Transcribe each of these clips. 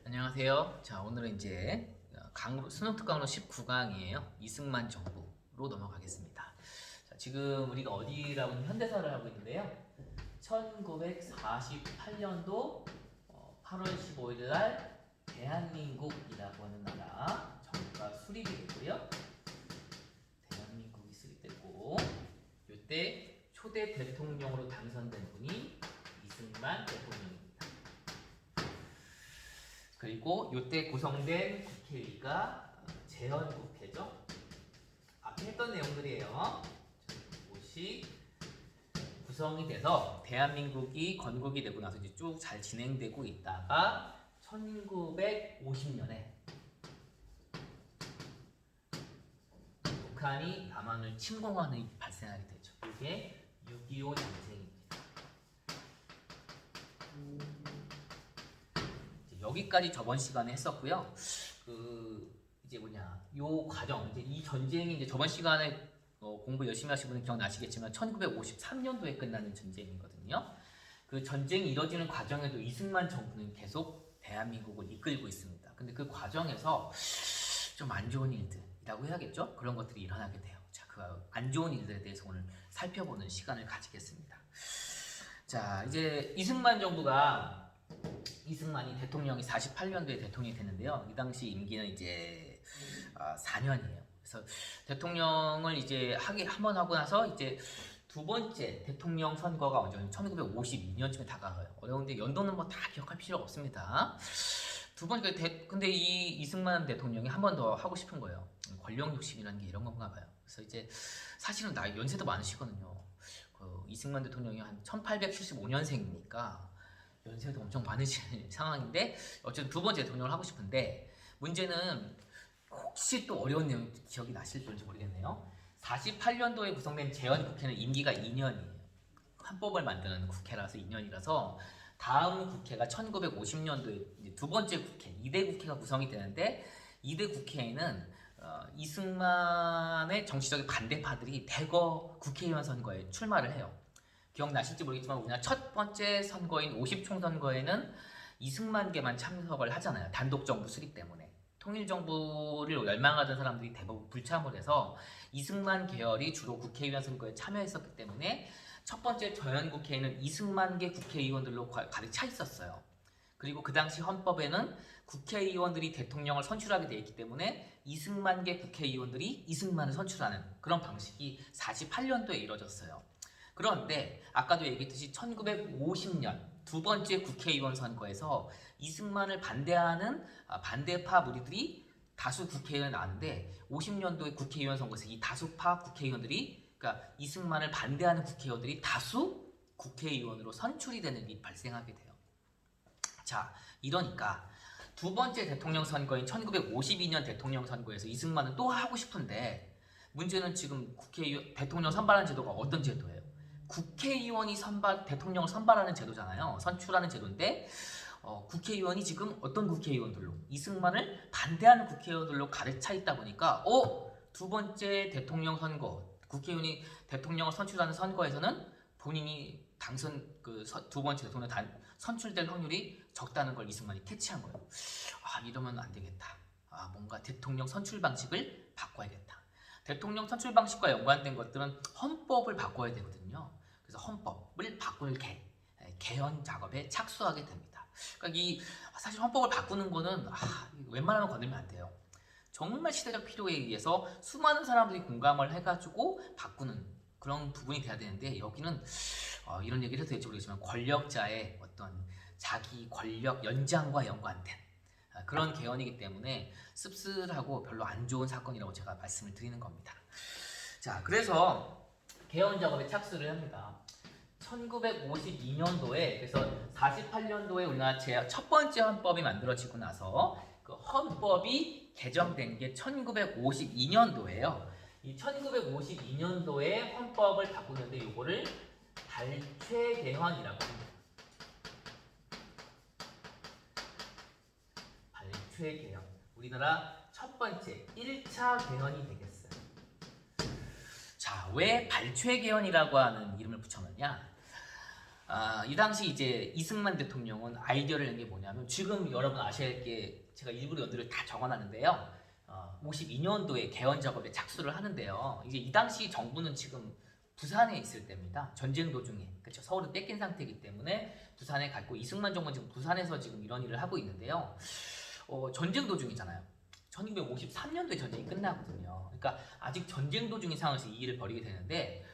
안녕하세요. 자, 오늘은 이제 수능특강으로 19강이에요. 이승만 정부로 넘어가겠습니다. 자, 지금 우리가 어디라고 하면 현대사를 하고 있는데요. 1948년도 8월 15일 날 대한민국이라고 하는 나라 정부가 수립이 됐고요. 대한민국이 수립됐고 이때 초대 대통령으로 당선된 분이 이승만 대통령입니다. 그리고 이때 구성된 국회의가 재헌국회죠. 앞에 했던 내용들이에요. 이것이 구성이 돼서 대한민국이 건국이 되고 나서 이제 쭉 잘 진행되고 있다가 1950년에 북한이 남한을 침공하는 일이 발생하게 되죠. 이게 6.25 전쟁입니다. 여기까지 저번 시간에 했었고요. 이제 요 과정, 이제 이 전쟁이 이제 저번 시간에 공부 열심히 하신 분은 기억나시겠지만 1953년도에 끝나는 전쟁이거든요. 그 전쟁이 이뤄지는 과정에도 이승만 정부는 계속 대한민국을 이끌고 있습니다. 근데 그 과정에서 좀 안 좋은 일들이라고 해야겠죠? 그런 것들이 일어나게 돼요. 자, 그 안 좋은 일들에 대해서 오늘 살펴보는 시간을 가지겠습니다. 자, 이제 이승만이 대통령이 48년도에 대통령이 됐는데요. 이 당시 임기는 이제 4년이에요. 그래서 대통령을 이제 한번 하고 나서 이제 두 번째 대통령 선거가 언제냐면 1952년쯤에 다가와요. 어려운데 연도는 뭐 다 기억할 필요가 없습니다. 두 번째 근데 이 이승만 대통령이 한 번 더 하고 싶은 거예요. 권력 욕심이라는 게 이런 건가 봐요. 그래서 이제 사실은 연세도 많으시거든요. 이승만 대통령이 한 1875년생이니까 연세도 엄청 많으신 상황인데 어쨌든 두 번째 대통령을 하고 싶은데 문제는 혹시 또 어려운 내용 기억이 나실 줄지 모르겠네요. 48년도에 구성된 재헌국회는 임기가 2년이에요. 헌법을 만드는 국회라서 2년이라서 다음 국회가 1950년도에 두 번째 국회, 2대 국회가 구성이 되는데 2대 국회에는 이승만의 정치적인 반대파들이 대거 국회의원 선거에 출마를 해요. 기억나실지 모르겠지만 우리나라 첫 번째 선거인 50총선거에는 이승만계만 참석을 하잖아요. 단독정부 수립 때문에. 통일정부를 열망하던 사람들이 대부분 불참을 해서 이승만 계열이 주로 국회의원 선거에 참여했었기 때문에 첫 번째 저연국회에는 이승만계 국회의원들로 가득 차 있었어요. 그리고 그 당시 헌법에는 국회의원들이 대통령을 선출하게 되어 있기 때문에 이승만계 국회의원들이 이승만을 선출하는 그런 방식이 48년도에 이루어졌어요. 그런데 아까도 얘기했듯이 1950년 두 번째 국회의원 선거에서 이승만을 반대하는 반대파 무리들이 다수 국회의원에 나왔는데 50년도에 국회의원 선거에서 이 다수파 국회의원들이 그러니까 이승만을 반대하는 국회의원들이 다수 국회의원으로 선출이 되는 일이 발생하게 돼요. 자, 이러니까 두 번째 대통령 선거인 1952년 대통령 선거에서 이승만은 또 하고 싶은데 문제는 지금 대통령 선발하는 제도가 어떤 제도예요? 국회의원이 대통령을 선발하는 제도잖아요. 선출하는 제도인데 국회의원이 지금 어떤 국회의원들로 이승만을 반대하는 국회의원들로 가득 차 있다 보니까 두 번째 대통령 선거 국회의원이 대통령을 선출하는 선거에서는 본인이 두 번째 대통령 선출될 확률이 적다는 걸 이승만이 캐치한 거예요. 이러면 안 되겠다. 뭔가 대통령 선출 방식을 바꿔야겠다. 대통령 선출 방식과 연관된 것들은 헌법을 바꿔야 되거든요. 그래서 헌법을 바꿀 개헌 작업에 착수하게 됩니다. 그러니까 사실 헌법을 바꾸는 거는 웬만하면 건들면 안 돼요. 정말 시대적 필요에 의해서 수많은 사람들이 공감을 해가지고 바꾸는 그런 부분이 돼야 되는데 여기는 이런 얘기를 해도 될지 모르겠지만 권력자의 어떤 자기 권력 연장과 연관된 그런 개헌이기 때문에 씁쓸하고 별로 안 좋은 사건이라고 제가 말씀을 드리는 겁니다. 자, 그래서 개헌 작업에 착수를 합니다. 1952년도에 그래서 48년도에 우리나라 첫 번째 헌법이 만들어지고 나서 그 헌법이 개정된 게 1952년도예요. 이 1952년도에 헌법을 바꾸는데 이거를 발췌 개헌이라고 합니다. 발췌 개헌. 우리나라 첫 번째 1차 개헌이 되겠어요. 자, 왜 발췌 개헌이라고 하는 이름을 붙여놨냐? 이 당시 이제 이승만 대통령은 아이디어를 낸 게 뭐냐면 지금 여러분 아셔야 할 게 제가 일부러 연도를 다 적어놨는데요. 52년도에 개헌 작업에 착수를 하는데요. 이제 이 당시 정부는 지금 부산에 있을 때입니다. 전쟁 도중에 그렇죠. 서울은 뺏긴 상태이기 때문에 부산에 갔고 이승만 정부는 지금 부산에서 지금 이런 일을 하고 있는데요. 전쟁 도중이잖아요. 1953년도에 전쟁이 끝나거든요. 그러니까 아직 전쟁 도중인 상황에서 이 일을 벌이게 되는데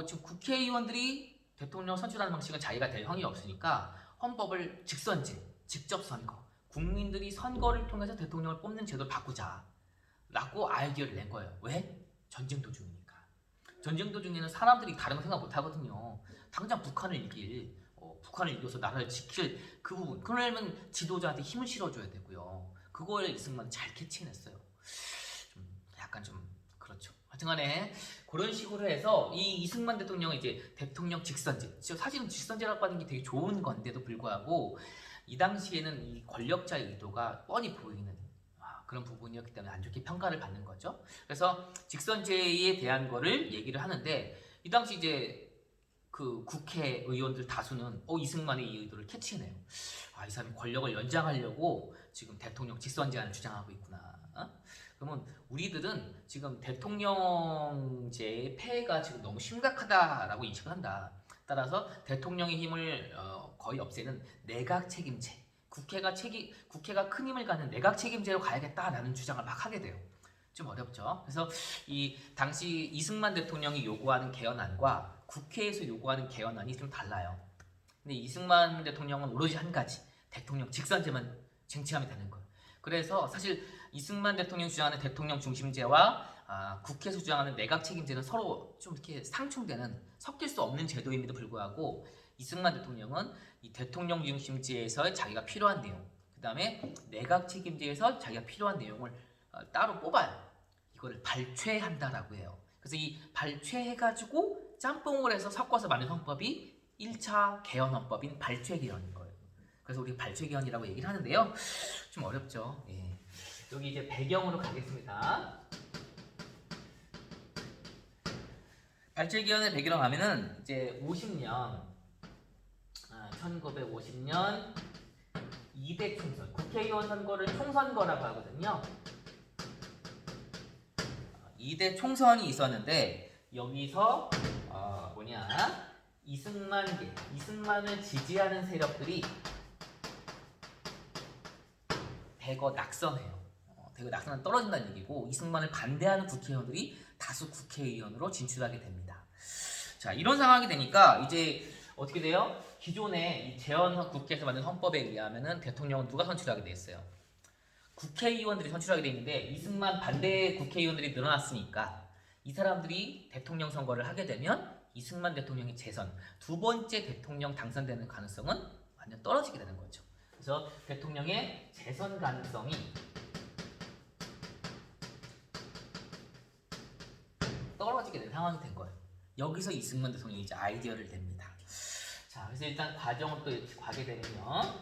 지금 국회의원들이 대통령 선출하는 방식은 자기가 될 확률이 없으니까 헌법을 직선제, 직접 선거, 국민들이 선거를 통해서 대통령을 뽑는 제도를 바꾸자 라고 아이디어를 낸 거예요. 왜? 전쟁 도중이니까. 전쟁 도중에는 사람들이 다른 거 생각 못 하거든요. 당장 북한을 이겨서 나라를 지킬 그 부분. 그러려면 지도자한테 힘을 실어줘야 되고요. 그걸 이승만은 잘 캐치해냈어요. 약간 좀 그렇죠. 하여튼간에 그런 식으로 해서 이 이승만 대통령은 이제 대통령 직선제. 사실은 직선제라고 하는 게 되게 좋은 건데도 불구하고 이 당시에는 이 권력자의 의도가 뻔히 보이는 그런 부분이었기 때문에 안 좋게 평가를 받는 거죠. 그래서 직선제에 대한 거를 얘기를 하는데 이 당시 이제 그 국회의원들 다수는 이승만의 이 의도를 캐치해내요. 이 사람이 권력을 연장하려고 지금 대통령 직선제안을 주장하고 있구나. 그러면 우리들은 지금 대통령제의 폐해가 지금 너무 심각하다라고 인식을 한다. 따라서 대통령의 힘을 거의 없애는 내각 책임제, 국회가 큰 힘을 갖는 내각 책임제로 가야겠다라는 주장을 막 하게 돼요. 좀 어렵죠. 그래서 이 당시 이승만 대통령이 요구하는 개헌안과 국회에서 요구하는 개헌안이 좀 달라요. 근데 이승만 대통령은 오로지 한 가지, 대통령 직선제만 쟁취하면 되는 거예요. 그래서 사실 이승만 대통령이 주장하는 대통령 중심제와 국회에서 주장하는 내각 책임제는 서로 좀 이렇게 상충되는, 섞일 수 없는 제도임에도 불구하고 이승만 대통령은 이 대통령 중심제에서 자기가 필요한 내용, 그 다음에 내각 책임제에서 자기가 필요한 내용을 따로 뽑아요. 이거를 발췌한다라고 해요. 그래서 이 발췌해가지고 짬뽕을 해서 섞어서 만든 헌법이 1차 개헌 헌법인 발췌 개헌인 거예요. 그래서 우리 발췌 개헌이라고 얘기를 하는데요. 좀 어렵죠. 예. 여기 이제 배경으로 가겠습니다. 발췌 개헌의 배경으로 가면은 이제 1950년 2대 총선, 국회의원 선거를 총선거라고 하거든요. 2대 총선이 있었는데 여기서 이승만을 지지하는 세력들이 대거 낙선해요. 대거 낙선은 떨어진다는 얘기고 이승만을 반대하는 국회의원들이 다수 국회의원으로 진출하게 됩니다. 자, 이런 상황이 되니까 이제 어떻게 돼요? 기존에 이 재헌 국회에서 만든 헌법에 의하면은 대통령은 누가 선출하게 돼 있어요? 국회의원들이 선출하게 돼 있는데 이승만 반대 국회의원들이 늘어났으니까 이 사람들이 대통령 선거를 하게 되면 이승만 대통령이 재선, 두 번째 대통령 당선되는 가능성은 완전 떨어지게 되는 거죠. 그래서 대통령의 재선 가능성이 떨어지게 된 상황이 된 거예요. 여기서 이승만 대통령이 이제 아이디어를 냅니다. 자, 그래서 일단 과정을 또 가게 되면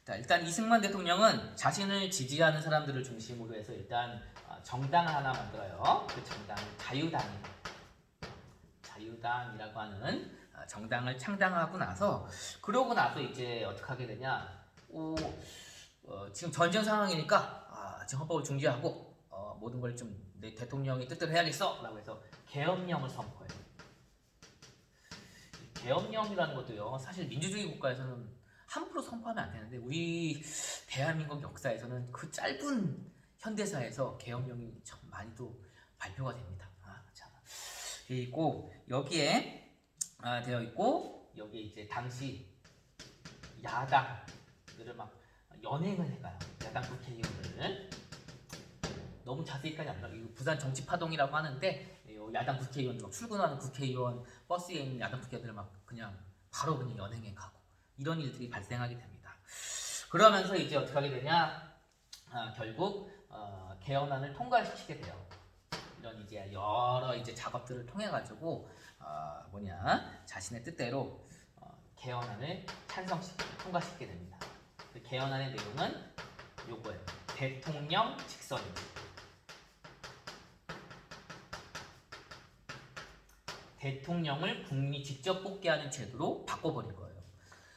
일단 이승만 대통령은 자신을 지지하는 사람들을 중심으로 해서 일단 정당을 하나 만들어요. 그 정당은 자유당이라고 하는 정당을 창당하고 나서 그러고 나서 이제 어떻게 하게 되냐? 지금 전쟁 상황이니까 지금 헌법을 중지하고 모든 걸 좀 내 대통령이 뜻대로 해야겠어라고 해서 계엄령을 선포해요. 계엄령이라는 것도요. 사실 민주주의 국가에서는 함부로 선포하면 안 되는데 우리 대한민국 역사에서는 그 짧은 현대사에서 계엄령이 참 많이도 발표가 됩니다. 그리고 여기에 되어 있고 여기에 이제 당시 야당들을 막 연행을 해가요. 야당 국회의원들을 너무 자세히까지 안 나와요. 부산 정치파동이라고 하는데 야당 국회의원들 막 출근하는 국회의원 버스에 있는 야당 국회의원들을 막 바로 그냥 연행해 가고 이런 일들이 발생하게 됩니다. 그러면서 이제 어떻게 하게 되냐? 결국 개헌안을 통과시키게 돼요. 이런 이제 여러 이제 작업들을 통해 가지고 자신의 뜻대로 개헌안을 통과시키게 됩니다. 그 개헌안의 내용은 요거예요. 대통령 직선제. 대통령을 국민이 직접 뽑게 하는 제도로 바꿔버린 거예요.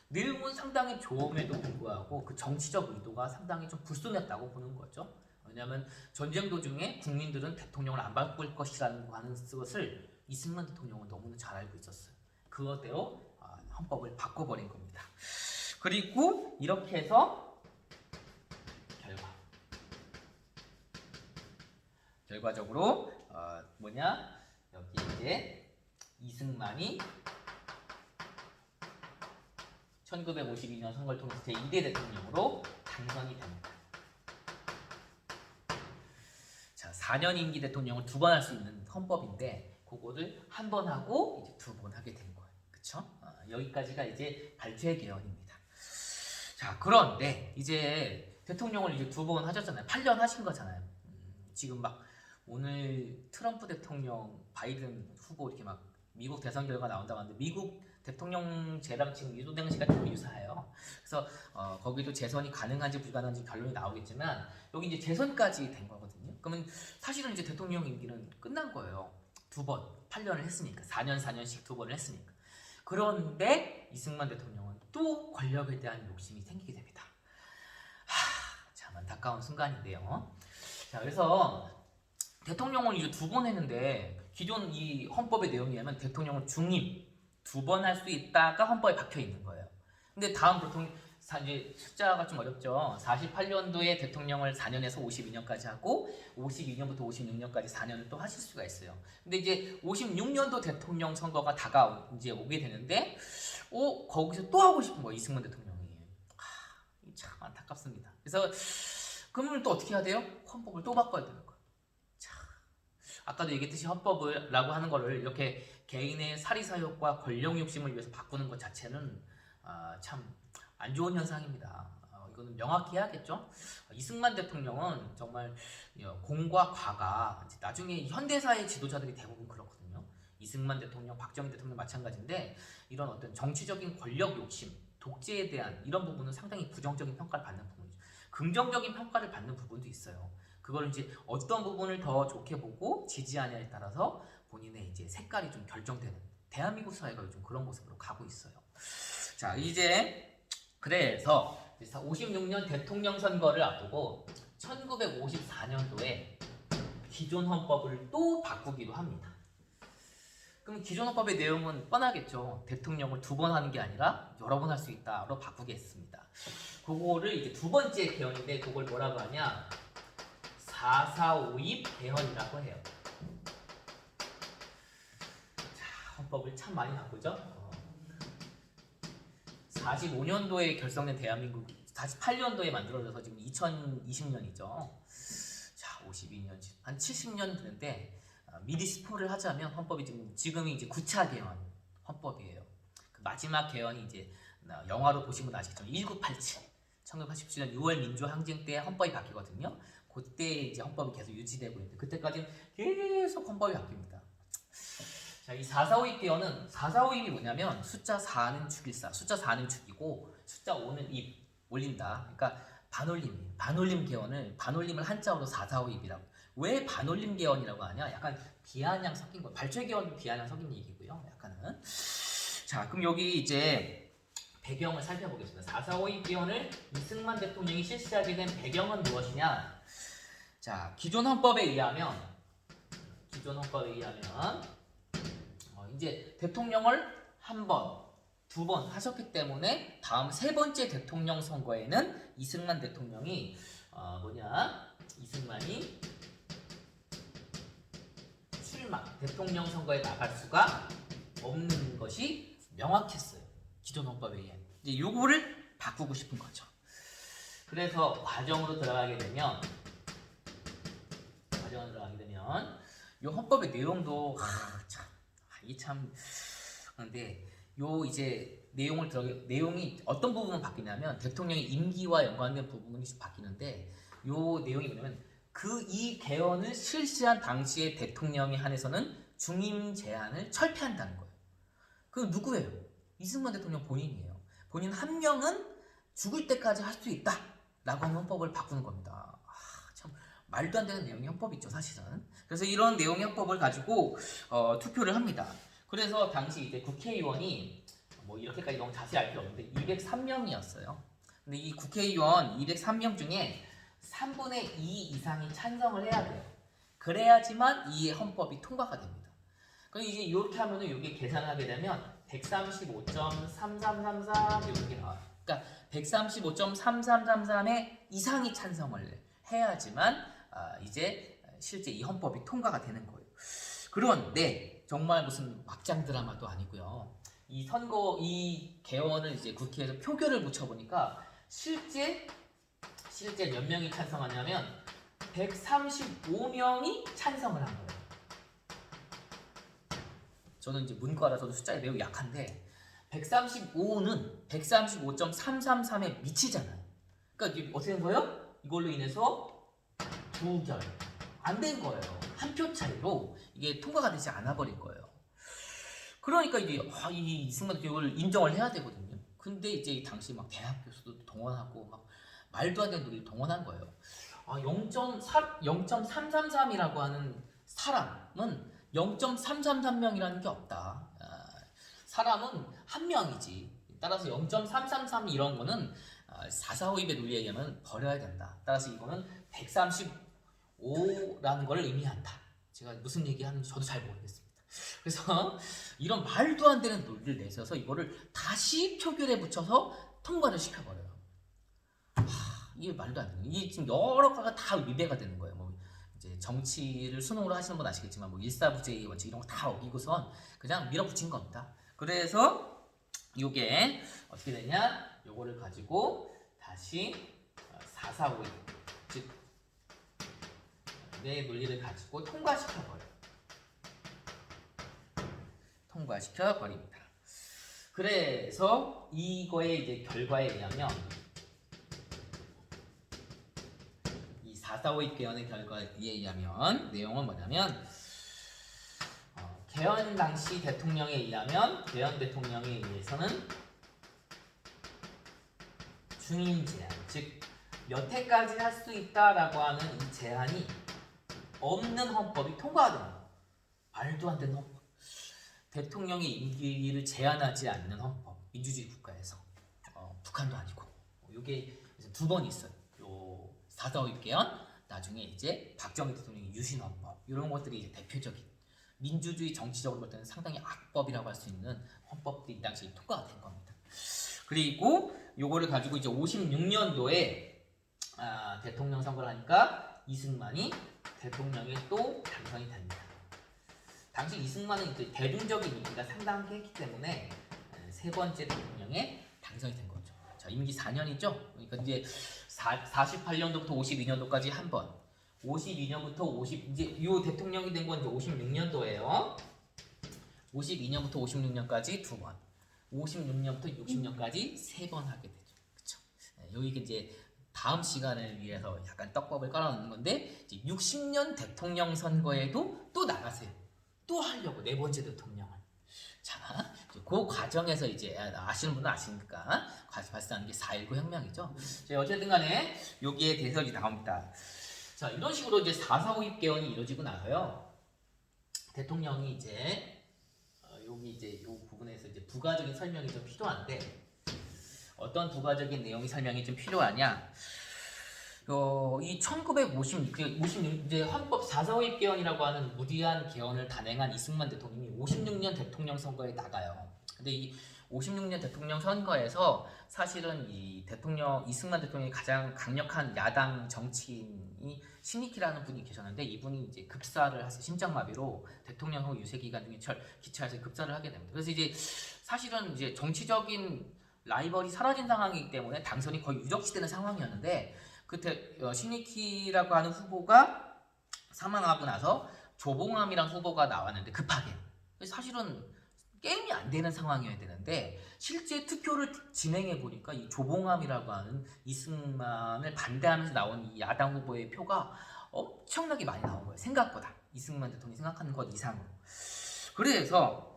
내용은 상당히 좋음에도 불구하고 그 정치적 의도가 상당히 좀 불순했다고 보는 거죠. 왜냐하면 전쟁 도중에 국민들은 대통령을 안 바꿀 것이라는 것을 이승만 대통령은 너무나 잘 알고 있었어요. 그것대로 헌법을 바꿔버린 겁니다. 그리고 이렇게 해서 결과적으로 여기 이제 이승만이 1952년 선거를 통해서 제2대 대통령으로 당선이 됩니다. 자, 4년 임기 대통령을 2번 할 수 있는 헌법인데 그거를 한 번 하고 이제 2번 하게 된 거예요. 그쵸? 여기까지가 이제 발췌 개헌입니다. 자, 그런데 이제 대통령을 이제 2번 하셨잖아요. 8년 하신 거잖아요. 지금 막 오늘 트럼프 대통령, 바이든 후보 이렇게 막 미국 대선 결과 나온다고 하는데 미국 대통령제랑 지금 유도행시가 좀 유사해요. 그래서 거기도 재선이 가능한지 불가능한지 결론이 나오겠지만 여기 이제 재선까지 된 거거든요. 그러면 사실은 이제 대통령 임기는 끝난 거예요. 2번 8년을 했으니까 4년씩 2번을 했으니까. 그런데 이승만 대통령은 또 권력에 대한 욕심이 생기게 됩니다. 참 안타까운 순간인데요. 자, 그래서 대통령을 이제 2번 했는데 기존 이 헌법의 내용에 의하면 대통령은 중임 2번 할 수 있다가 헌법에 박혀 있는 거예요. 근데 다음 보통 이제 숫자가 좀 어렵죠. 48년도에 대통령을 4년에서 52년까지 하고 52년부터 56년까지 4년을 또 하실 수가 있어요. 근데 이제 56년도 대통령 선거가 이제 오게 되는데 거기서 또 하고 싶은 거예요. 이승만 대통령이. 참 안타깝습니다. 그래서 그러면 또 어떻게 해야 돼요? 헌법을 또 바꿔야 되는 거예요. 아까도 얘기했듯이 헌법이라고 하는 거를 이렇게 개인의 사리사욕과 권력 욕심을 위해서 바꾸는 것 자체는 참 안 좋은 현상입니다. 이거는 명확히 해야겠죠. 이승만 대통령은 정말 공과 과가 나중에 현대사의 지도자들이 대부분 그렇거든요. 이승만 대통령, 박정희 대통령 마찬가지인데 이런 어떤 정치적인 권력 욕심, 독재에 대한 이런 부분은 상당히 부정적인 평가를 받는 부분이죠. 긍정적인 평가를 받는 부분도 있어요. 그걸 이제 어떤 부분을 더 좋게 보고 지지하냐에 따라서 본인의 이제 색깔이 좀 결정되는 대한민국 사회가 요즘 그런 모습으로 가고 있어요. 자, 이제 그래서 56년 대통령 선거를 앞두고 1954년도에 기존 헌법을 또 바꾸기로 합니다. 그럼 기존 헌법의 내용은 뻔하겠죠. 대통령을 2번 하는 게 아니라 여러 번 할 수 있다로 바꾸겠습니다. 그거를 이제 2번째 개헌인데 그걸 뭐라고 하냐? 4.4.5입 개헌이라고 해요. 자, 헌법을 참 많이 바꾸죠. 45년도에 결성된 대한민국 48년도에 만들어져서 지금 2020년이죠. 자, 52년 한 70년 되는데 미리 스포를 하자면 헌법이 지금이 이제 9차 개헌 헌법이에요. 그 마지막 개헌이 이제 영화로 보시면 아시겠죠. 1987. 1987년 6월 민주항쟁 때 헌법이 바뀌거든요. 그때 이제 헌법이 계속 유지되고 있는데 그때까지는 계속 헌법이 바뀝니다. 자, 이 4.4.5입 개헌은 4.4.5입이 뭐냐면 숫자 4는 축일사, 숫자 4는 축이고 숫자 5는 입 올린다. 그러니까 반올림이에요. 반올림을 한자어로 4.4.5입이라고. 왜 반올림 개헌이라고 하냐? 약간 비아냥 섞인 거. 발췌 개헌도 비아냥 섞인 얘기고요. 약간은. 자, 그럼 여기 이제 배경을 살펴보겠습니다. 4.4.5입 개헌을 이승만 대통령이 실시하게 된 배경은 무엇이냐? 자, 기존 헌법에 의하면 이제 대통령을 한 번, 2번 하셨기 때문에 다음 3번째 대통령 선거에는 이승만 대통령이 이승만이 대통령 선거에 나갈 수가 없는 것이 명확했어요. 기존 헌법에 의해. 이제 요거를 바꾸고 싶은 거죠. 그래서 과정으로 들어가게 되면 요 헌법의 내용도 근데 요 이제 내용이 어떤 부분은 바뀌냐면 대통령의 임기와 연관된 부분이 바뀌는데 요 내용이 뭐냐면 이 개헌을 실시한 당시의 대통령에 한해서는 중임 제한을 철폐한다는 거예요. 그 누구예요? 이승만 대통령 본인이에요. 본인 한 명은 죽을 때까지 할 수 있다 라고 하는 헌법을 바꾸는 겁니다. 참 말도 안 되는 내용의 헌법이 있죠, 사실은. 그래서 이런 내용의 헌법을 가지고 투표를 합니다. 그래서 당시 이제 국회의원이 뭐 이렇게까지 너무 자세히 알 필요 없는데 203명이었어요. 근데 이 국회의원 203명 중에 3분의 2 이상이 찬성을 해야 돼요. 그래야지만 이 헌법이 통과가 됩니다. 그럼 이제 이렇게 하면은 이게 계산하게 되면 135.3333 이렇게 나와요. 그러니까 135.3333의 이상이 찬성을 해야지만 이제 실제 이 헌법이 통과가 되는 거예요. 그런데 정말 무슨 막장 드라마도 아니고요. 이 선거 이 개헌을 이제 국회에서 표결을 붙여보니까 실제 몇 명이 찬성하냐면 135명이 찬성을 한 거예요. 저는 이제 문과라서 숫자에 매우 약한데 135는 135.333에 미치잖아요. 그러니까 이게 어떻게 된 거예요? 이걸로 인해서 부결 안 된 거예요. 한 표 차이로 이게 통과가 되지 않아 버린 거예요. 그러니까 이제 이 이승만 교육을 인정을 해야 되거든요. 근데 이제 당시 막 대학 교수도 동원하고 막 말도 안 되는 논리를 동원한 거예요. 0.333이라고 하는 사람은 0.333명이라는 게 없다. 사람은 한 명이지. 따라서 0.333 이런 거는 445입의 논리에 의하면 버려야 된다. 따라서 이거는 135라는 걸 의미한다. 제가 무슨 얘기하는지 저도 잘 모르겠습니다. 그래서 이런 말도 안 되는 논리를 내셔서 이거를 다시 표결에 붙여서 통과를 시켜버려요. 이게 말도 안 되는. 이게 지금 여러 가지가 다 위배가 되는 거예요. 뭐 이제 정치를 수능으로 하시는 분 아시겠지만 뭐 일사부재의 원칙 이런 거 다 어기고선 그냥 밀어붙인 겁니다. 그래서 이게 어떻게 되냐? 요거를 가지고 다시 445 즉 내 논리를 가지고 통과시켜 버립니다. 그래서 이거의 이제 결과에 의하면 이 445입 개헌의 결과에 의하면 내용은 뭐냐면 개헌 당시 대통령에 의하면 개헌 대통령에 의해서는 중임 제한 즉 몇 해까지 할 수 있다라고 하는 이 제한이 없는 헌법이 통과됩니다. 말도 안 되는 헌법. 대통령의 임기를 제한하지 않는 헌법. 민주주의 국가에서 북한도 아니고 이게 두 번 있어요. 요 445입 개헌 나중에 이제 박정희 대통령의 유신 헌법 이런 것들이 이제 대표적인 민주주의 정치적으로 볼 때는 상당히 악법이라고 할 수 있는 헌법들이 이 당시에 통과가 된 겁니다. 그리고 요거를 가지고 이제 56년도에 대통령 선거를 하니까 이승만이 대통령에 또 당선이 됩니다. 당시 이승만은 이제 대중적인 인기가 상당히 했기 때문에 세 번째 대통령에 당선이 된 거죠. 자, 임기 4년이죠. 그러니까 이제 48년도부터 52년도까지 한 번, 52년부터 이제 요 대통령이 된 건 이제 56년도예요. 52년부터 56년까지 두 번, 56년부터 60년까지 세 번 하게 되죠. 그렇죠? 여기 이제 다음 시간을 위해서 약간 떡밥을 깔아놓는 건데 이제 60년 대통령 선거에도 또 나가세요. 또 하려고 네 번째 대통령을. 자, 그 과정에서 이제 아시는 분은 아시니까 발생한 게 4.19 혁명이죠. 어쨌든 간에 여기에 대해서 이제 나옵니다. 자, 이런 식으로 이제 4.45입 개헌이 이루어지고 나서요. 대통령이 이제 여기 이제 요 부분에서 이제 부가적인 설명이 좀 필요한데 어떤 부가적인 내용이 설명이 좀 필요하냐? 이 1956 이제 헌법 4.45입 개헌이라고 하는 무리한 개헌을 단행한 이승만 대통령이 56년 대통령 선거에 나가요. 근데 이 56년 대통령 선거에서 사실은 이 이승만 대통령이 가장 강력한 야당 정치인이 신익희라는 분이 계셨는데 이분이 이제 급사를 하세요. 심장마비로 대통령 후 유세 기간 중에 기차에서 급사를 하게 됩니다. 그래서 이제 사실은 이제 정치적인 라이벌이 사라진 상황이기 때문에 당선이 거의 유력시되는 상황이었는데 그때 신익희라고 하는 후보가 사망하고 나서 조봉암이라는 후보가 나왔는데 급하게 사실은 게임이 안 되는 상황이어야 되는데 실제 투표를 진행해 보니까 이 조봉암이라고 하는 이승만을 반대하면서 나온 이 야당 후보의 표가 엄청나게 많이 나온 거예요. 생각보다 이승만 대통령이 생각하는 것 이상으로. 그래서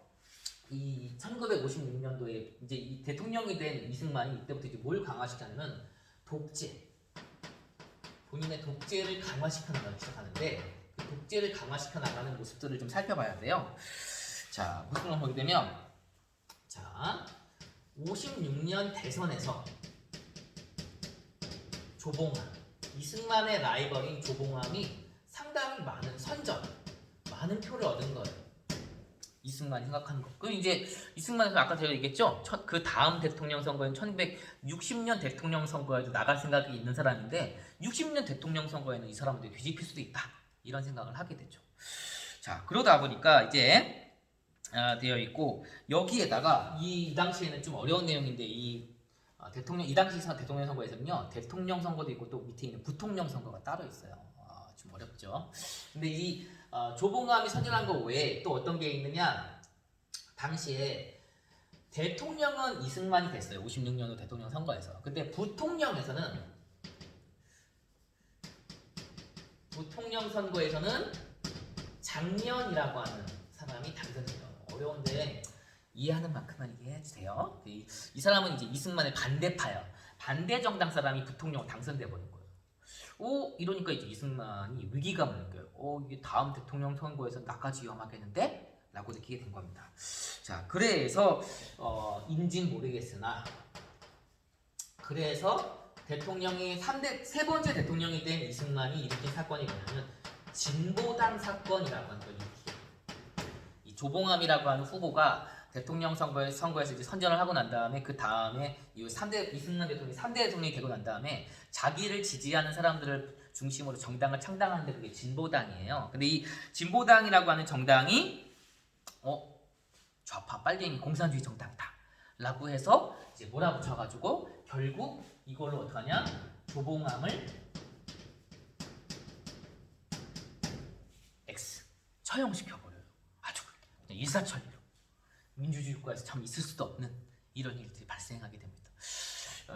이 1956년도에 이제 이 대통령이 된 이승만이 이때부터 이제 뭘 강화시켰냐면 본인의 독재를 강화시켜 나가기 시작하는데 그 독재를 강화시켜 나가는 모습들을 좀 살펴봐야 돼요. 자, 무슨 보게 되면 자, 56년 대선에서 조봉암, 이승만의 라이벌인 조봉암이 상당히 많은 표를 얻은 거예요. 이승만이 생각하는 거. 그리고 이제 이승만은 아까 제가 얘기했죠. 그 다음 대통령 선거인 1960년 대통령 선거에도 나갈 생각이 있는 사람인데 60년 대통령 선거에는 이 사람들이 뒤집힐 수도 있다. 이런 생각을 하게 되죠. 자, 그러다 보니까 이제 되어 있고 여기에다가 이 당시에는 좀 어려운 내용인데 이 당시 대통령 선거에서는요 대통령 선거도 있고 또 밑에 있는 부통령 선거가 따로 있어요. 좀 어렵죠. 근데 이 조봉암이 선전한 거 외에 또 어떤 게 있느냐? 당시에 대통령은 이승만이 됐어요. 56년도 대통령 선거에서. 근데 부통령 선거에서는 장년이라고 하는 사람이 당선돼요. 어려운데 이해하는 만큼만 이해해 주세요. 이 사람은 이제 이승만의 반대파예요. 반대 정당 사람이 부통령 당선돼 버린 거예요. 이러니까 이제 이승만이 위기감을 느껴요. 이게 다음 대통령 선거에서 나까지 위험하겠는데? 라고 느끼게 된 겁니다. 자, 그래서 인진 모르겠으나 그래서 대통령이 세 번째 대통령이 된 이승만이 일으킨 사건이 뭐냐면 진보당 사건이라고 하는 걸 일으켜요. 이 조봉암이라고 하는 후보가 대통령 선거에서 이제 선전을 하고 난 다음에 그 다음에 이승만 대통령이 3대 대통령이 되고 난 다음에 자기를 지지하는 사람들을 중심으로 정당을 창당하는데 그게 진보당이에요. 근데 이 진보당이라고 하는 정당이 좌파 빨갱이 공산주의 정당이다 라고 해서 이제 몰아붙여가지고 결국 이걸로 어떡하냐? 조봉암을 X 처형시켜버려요. 아주 그냥 일사천리로. 민주주의 국가에서 참 있을 수도 없는 이런 일들이 발생하게 됩니다.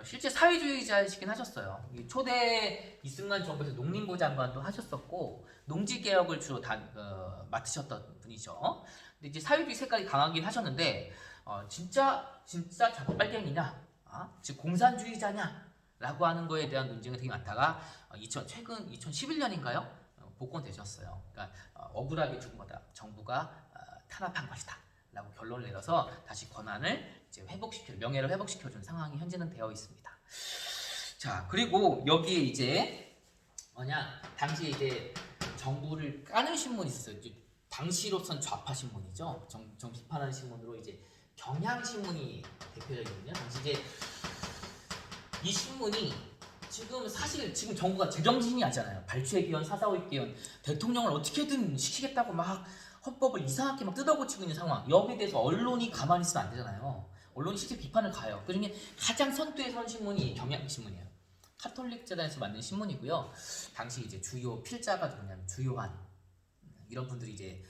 실제 사회주의자이시긴 하셨어요. 초대 이승만 정부에서 농림부 장관도 하셨었고 농지개혁을 주로 맡으셨던 분이죠. 근데 이제 사회주의 색깔이 강하긴 하셨는데 진짜 좌파 빨갱이냐, 즉 공산주의자냐 라고 하는 거에 대한 논쟁이 되게 많다가 최근 2011년인가요? 복권되셨어요. 그러니까 억울하게 죽은 거다. 정부가 탄압한 것이다. 라고 결론을 내려서 다시 권한을 이제 명예를 회복시켜준 상황이 현재는 되어 있습니다. 자, 그리고 여기에 이제 당시에 이제 정부를 까는 신문이 있었어요. 이제 당시로선 좌파 신문이죠. 정 비판하는 신문으로 이제 경향신문이 대표적이거든요. 당시 이제 이 신문이 지금 정부가 제정신이 아니잖아요. 발췌기원, 사사오입기원, 대통령을 어떻게든 시키겠다고 막 헌법을 이상하게 막 뜯어고치고 있는 상황. 여기에 대해서 언론이 가만히 있으면 안 되잖아요. 언론이 실제 비판을 가요. 그중에 가장 선두에 선 신문이 경향신문이에요. 카톨릭 재단에서 만든 신문이고요. 당시 이제 주요 필자가 누구냐면 주요한 이런 분들이 이제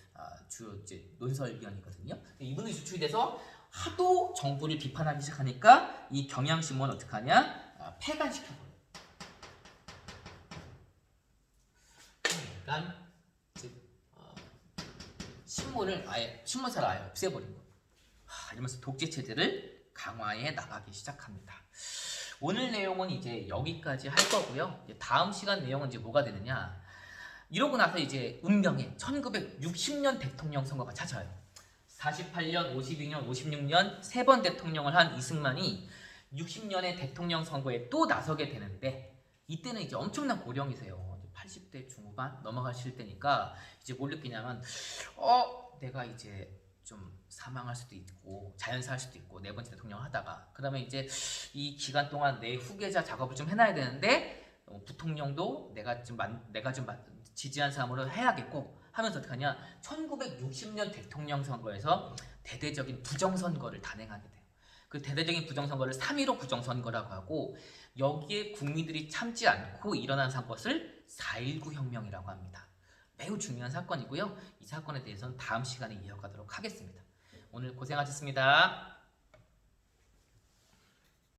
주요 이제 논설위원이거든요. 이분들이 주축이 돼서 하도 정부를 비판하기 시작하니까 이 경향신문은 어떻게 하냐? 폐간시켜버려요. 그러니까 신문사를 아예 없애버린 거예요. 이러면서 독재 체제를 강화해 나가기 시작합니다. 오늘 내용은 이제 여기까지 할 거고요. 다음 시간 내용은 이제 뭐가 되느냐? 이러고 나서 이제 운명의 1960년 대통령 선거가 찾아와요. 48년, 52년, 56년 세 번 대통령을 한 이승만이 60년의 대통령 선거에 또 나서게 되는데 이때는 이제 엄청난 고령이세요. 80대 중후반 넘어가실 때니까 이제 뭘 느끼냐면 내가 이제 좀 사망할 수도 있고 자연사할 수도 있고 네 번째 대통령을 하다가 그다음에 이제 이 기간 동안 내 후계자 작업을 좀 해놔야 되는데 부통령도 내가 좀 지지한 사람으로 해야겠고 하면서 어떻게 하냐 1960년 대통령 선거에서 대대적인 부정선거를 단행하게 돼요. 그 대대적인 부정선거를 3.15 부정선거라고 하고 여기에 국민들이 참지 않고 일어난 것을 4.19 혁명이라고 합니다. 매우 중요한 사건이고요. 이 사건에 대해서는 다음 시간에 이어가도록 하겠습니다. 오늘 고생하셨습니다.